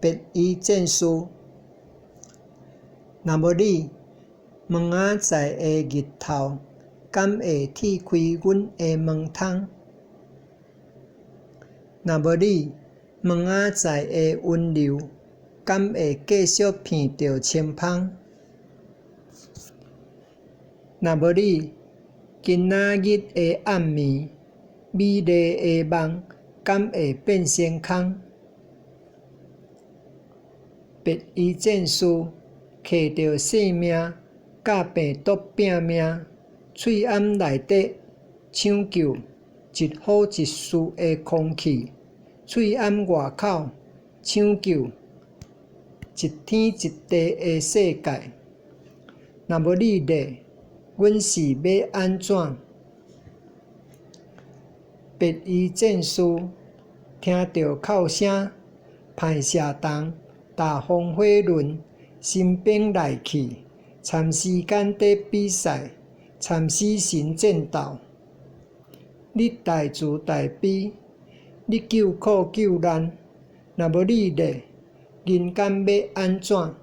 别医战术。若无你，门仔在的日头，敢会铁开阮的门窗？若无你，门仔在的温柔，敢会继续闻着清芳？若无你，今仔日的暗暝，美丽的梦，敢会变成空？别医战术，摕着性命，甲病毒拼命，喙暗内底抢救一呼一吸的空气，喙暗外口抢救一天一地的世界。若无你咧，阮是要安怎？别医战术，听着哭声，歹射动，大风火轮，心兵来去，参时间在比赛，参死神战斗。你大慈大悲，你救苦救难，若无你咧，人间要安怎？